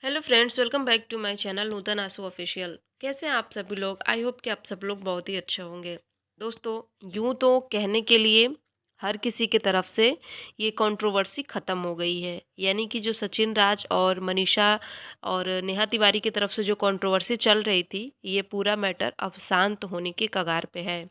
Hello friends, welcome back to my channel Nutan Aasu official. कैसे हैं आप सभी लोग? आई होप कि आप सब लोग बहुत ही अच्छे होंगे। दोस्तों, यूं तो कहने के लिए हर किसी की तरफ से ये कंट्रोवर्सी ख़त्म हो गई है। यानी कि जो सचिन राज और मनीषा और नेहा तिवारी की तरफ से जो कंट्रोवर्सी चल रही थी, ये पूरा मैटर अब शांत होने के कगार पे है।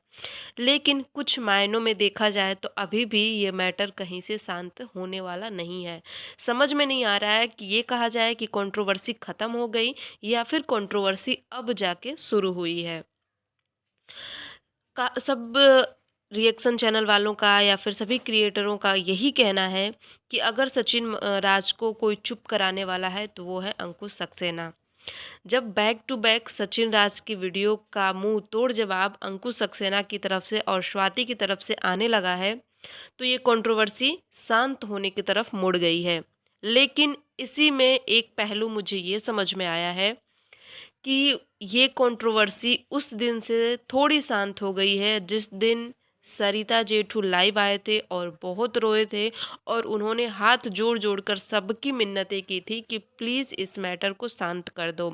लेकिन कुछ मायनों में देखा जाए तो अभी भी ये मैटर कहीं से शांत होने वाला नहीं है। समझ में नहीं आ रहा है कि ये कहा जाए कि कंट्रोवर्सी ख़त्म हो गई या फिर कंट्रोवर्सी अब जाके शुरू हुई है। का सब रिएक्शन चैनल वालों का या फिर सभी क्रिएटरों का यही कहना है कि अगर सचिन राज को कोई चुप कराने वाला है तो वो है अंकुश सक्सेना। जब बैक टू बैक सचिन राज की वीडियो का मुंह तोड़ जवाब अंकुश सक्सेना की तरफ से और स्वाति की तरफ से आने लगा है, तो ये कंट्रोवर्सी शांत होने की तरफ मुड़ गई है। लेकिन इसी में एक पहलू मुझे ये समझ में आया है कि ये कंट्रोवर्सी उस दिन से थोड़ी शांत हो गई है जिस दिन सरिता जेठू लाइव आए थे और बहुत रोए थे और उन्होंने हाथ जोड़ जोड़ कर सबकी मिन्नतें की थी कि प्लीज़ इस मैटर को शांत कर दो।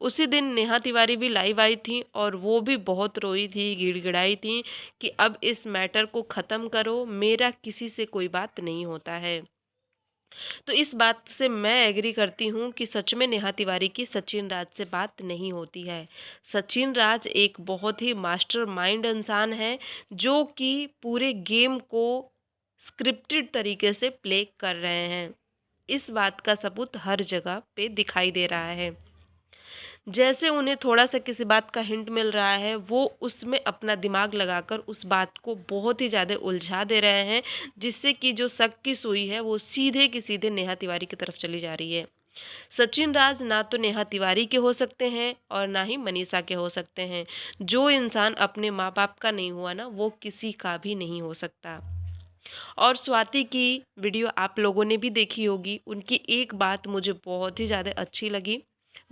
उसी दिन नेहा तिवारी भी लाइव आई थी और वो भी बहुत रोई थी, गिड़गिड़ाई थी कि अब इस मैटर को ख़त्म करो, मेरा किसी से कोई बात नहीं होता है। तो इस बात से मैं एग्री करती हूँ कि सच में नेहा तिवारी की सचिन राज से बात नहीं होती है। सचिन राज एक बहुत ही मास्टरमाइंड इंसान है जो कि पूरे गेम को स्क्रिप्टेड तरीके से प्ले कर रहे हैं। इस बात का सबूत हर जगह पे दिखाई दे रहा है। जैसे उन्हें थोड़ा-सा किसी बात का हिंट मिल रहा है, वो उसमें अपना दिमाग लगाकर उस बात को बहुत ही ज़्यादा उलझा दे रहे हैं, जिससे कि जो शक की सुई है, वो सीधे की सीधे नेहा तिवारी की तरफ चली जा रही है। सचिन राज ना तो नेहा तिवारी के हो सकते हैं और ना ही मनीषा के हो सकते हैं। जो इंसान अपने माँ-बाप का नहीं हुआ ना, वो किसी का भी नहीं हो सकता। और स्वाति की वीडियो आप लोगों ने भी देखी होगी, उनकी एक बात मुझे बहुत ही ज़्यादा अच्छी लगी।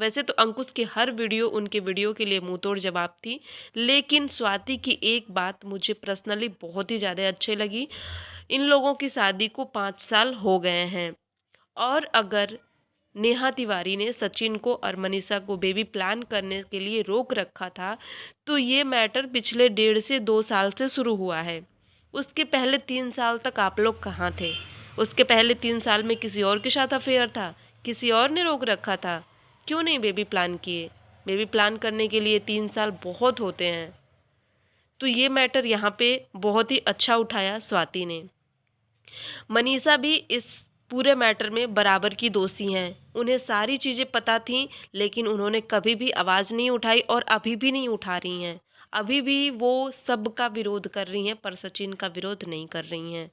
वैसे तो अंकुश की हर वीडियो उनके वीडियो के लिए मुँहतोड़ जवाब थी, लेकिन स्वाति की एक बात मुझे पर्सनली बहुत ही ज़्यादा अच्छी लगी। इन लोगों की शादी को 5 साल हो गए हैं और अगर नेहा तिवारी ने सचिन को और मनीषा को बेबी प्लान करने के लिए रोक रखा था, तो ये मैटर पिछले 1.5 से 2 साल से शुरू हुआ है। उसके पहले 3 साल तक आप लोग कहाँ थे? उसके पहले 3 साल में किसी और के साथ अफेयर था, किसी और ने रोक रखा था। क्यों नहीं बेबी प्लान किए? बेबी प्लान करने के लिए 3 साल बहुत होते हैं। तो ये मैटर यहाँ पे बहुत ही अच्छा उठाया स्वाति ने। मनीषा भी इस पूरे मैटर में बराबर की दोषी हैं। उन्हें सारी चीज़ें पता थीं, लेकिन उन्होंने कभी भी आवाज़ नहीं उठाई और अभी भी नहीं उठा रही हैं। अभी भी वो सबका विरोध कर रही हैं, पर सचिन का विरोध नहीं कर रही हैं।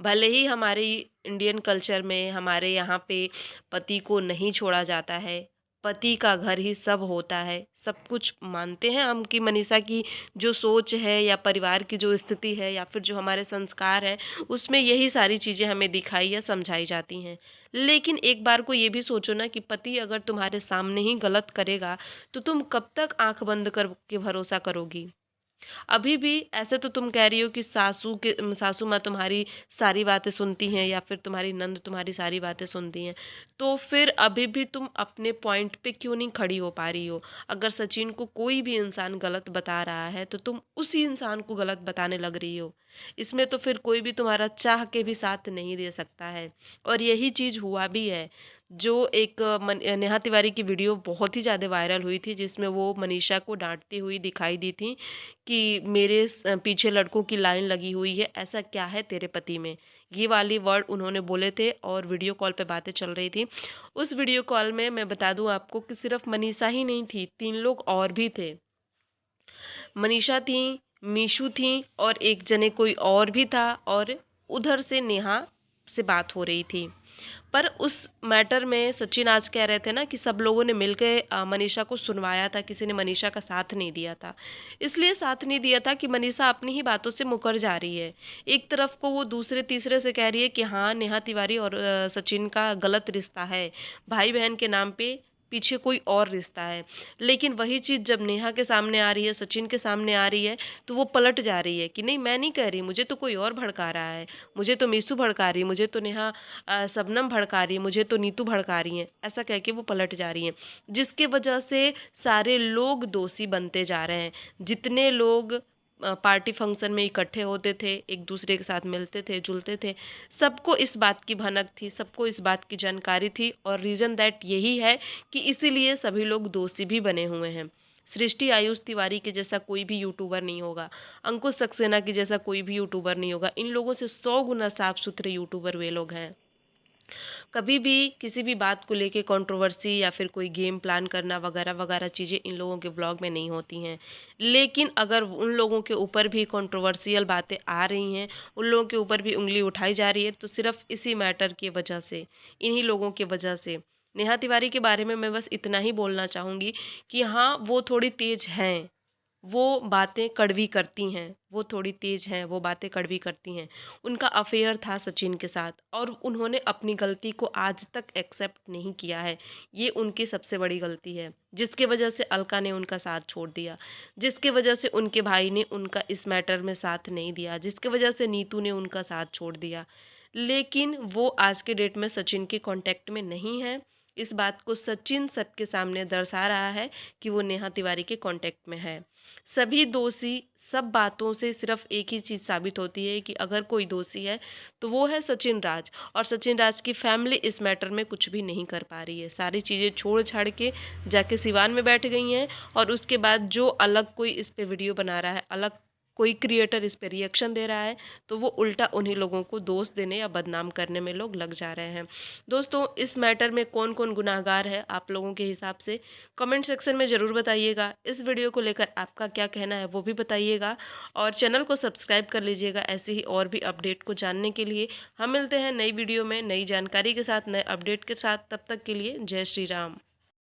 भले ही हमारे इंडियन कल्चर में हमारे यहाँ पे पति को नहीं छोड़ा जाता है, पति का घर ही सब होता है, सब कुछ मानते हैं हम कि मनीषा की जो सोच है या परिवार की जो स्थिति है या फिर जो हमारे संस्कार हैं, उसमें यही सारी चीज़ें हमें दिखाई या समझाई जाती हैं। लेकिन एक बार को ये भी सोचो ना कि पति अगर तुम्हारे सामने ही गलत करेगा, तो तुम कब तक आँख बंद करके भरोसा करोगी? अभी भी ऐसे तो तुम कह रही हो कि सासू माँ तुम्हारी सारी बातें सुनती हैं या फिर तुम्हारी नंद तुम्हारी सारी बातें सुनती हैं, तो फिर अभी भी तुम अपने पॉइंट पे क्यों नहीं खड़ी हो पा रही हो? अगर सचिन को कोई भी इंसान गलत बता रहा है, तो तुम उसी इंसान को गलत बताने लग रही हो। इसमें तो फिर कोई भी तुम्हारा चाह के भी साथ नहीं दे सकता है और यही चीज़ हुआ भी है। जो एक नेहा तिवारी की वीडियो बहुत ही ज़्यादा वायरल हुई थी, जिसमें वो मनीषा को डाँटती हुई दिखाई दी थी कि मेरे पीछे लड़कों की लाइन लगी हुई है, ऐसा क्या है तेरे पति में? ये वाली वर्ड उन्होंने बोले थे और वीडियो कॉल पे बातें चल रही थी। उस वीडियो कॉल में मैं बता दूँ आपको कि सिर्फ मनीषा ही नहीं थी, 3 लोग और भी थे। मनीषा थी, मीशू थी और एक जने कोई और भी था और उधर से नेहा से बात हो रही थी। पर उस मैटर में सचिन आज कह रहे थे ना कि सब लोगों ने मिलके मनीषा को सुनवाया था, किसी ने मनीषा का साथ नहीं दिया था। इसलिए साथ नहीं दिया था कि मनीषा अपनी ही बातों से मुकर जा रही है। एक तरफ को वो दूसरे तीसरे से कह रही है कि हाँ, नेहा तिवारी और सचिन का गलत रिश्ता है। भाई बहन के नाम पे पीछे कोई और रिश्ता है। लेकिन वही चीज़ जब नेहा के सामने आ रही है, सचिन के सामने आ रही है, तो वो पलट जा रही है कि नहीं, मैं नहीं कह रही, मुझे तो कोई और भड़का रहा है, मुझे तो मीसू भड़का रही है, मुझे तो नेहा शबनम भड़का रही है, मुझे तो नीतू भड़का रही हैं, ऐसा कह के वो पलट जा रही हैं। जिसके वजह से सारे लोग दोषी बनते जा रहे हैं। जितने लोग पार्टी फंक्शन में इकट्ठे होते थे, एक दूसरे के साथ मिलते थे, जुलते थे, सबको इस बात की भनक थी, सबको इस बात की जानकारी थी, और रीज़न दैट यही है कि इसीलिए सभी लोग दोषी भी बने हुए हैं। सृष्टि आयुष तिवारी के जैसा कोई भी यूट्यूबर नहीं होगा, अंकुश सक्सेना की जैसा कोई भी यूट्यूबर नहीं होगा। इन लोगों से 100 गुना साफ सुथरे यूट्यूबर वे लोग हैं। कभी भी किसी भी बात को लेके कंट्रोवर्सी या फिर कोई गेम प्लान करना वगैरह वगैरह चीज़ें इन लोगों के ब्लॉग में नहीं होती हैं। लेकिन अगर उन लोगों के ऊपर भी कंट्रोवर्शियल बातें आ रही हैं, उन लोगों के ऊपर भी उंगली उठाई जा रही है, तो सिर्फ इसी मैटर की वजह से, इन्हीं लोगों की वजह से। नेहा तिवारी के बारे में मैं बस इतना ही बोलना चाहूँगी कि हाँ, वो थोड़ी तेज हैं, वो बातें कड़वी करती हैं, वो थोड़ी तेज़ हैं, वो बातें कड़वी करती हैं। उनका अफ़ेयर था सचिन के साथ, और उन्होंने अपनी गलती को आज तक एक्सेप्ट नहीं किया है। ये उनकी सबसे बड़ी गलती है, जिसकी वजह से अलका ने उनका साथ छोड़ दिया, जिसकी वजह से उनके भाई ने उनका इस मैटर में साथ नहीं दिया, जिसकी वजह से नीतू ने उनका साथ छोड़ दिया। लेकिन वो आज के डेट में सचिन के कॉन्टैक्ट में नहीं है। इस बात को सचिन सबके सामने दर्शा रहा है कि वो नेहा तिवारी के कॉन्टैक्ट में है। सभी दोषी सब बातों से सिर्फ एक ही चीज़ साबित होती है कि अगर कोई दोषी है तो वो है सचिन राज, और सचिन राज की फैमिली इस मैटर में कुछ भी नहीं कर पा रही है। सारी चीज़ें छोड़ छाड़ के जाके सिवान में बैठ गई हैं, और उसके बाद जो अलग कोई इस पे वीडियो बना रहा है, अलग कोई क्रिएटर इस पे रिएक्शन दे रहा है, तो वो उल्टा उन्हीं लोगों को दोष देने या बदनाम करने में लोग लग जा रहे हैं। दोस्तों, इस मैटर में कौन कौन गुनाहगार है आप लोगों के हिसाब से, कमेंट सेक्शन में ज़रूर बताइएगा। इस वीडियो को लेकर आपका क्या कहना है वो भी बताइएगा, और चैनल को सब्सक्राइब कर लीजिएगा ऐसे ही और भी अपडेट को जानने के लिए। हम मिलते हैं नई वीडियो में नई जानकारी के साथ, नए अपडेट के साथ। तब तक के लिए जय श्री राम।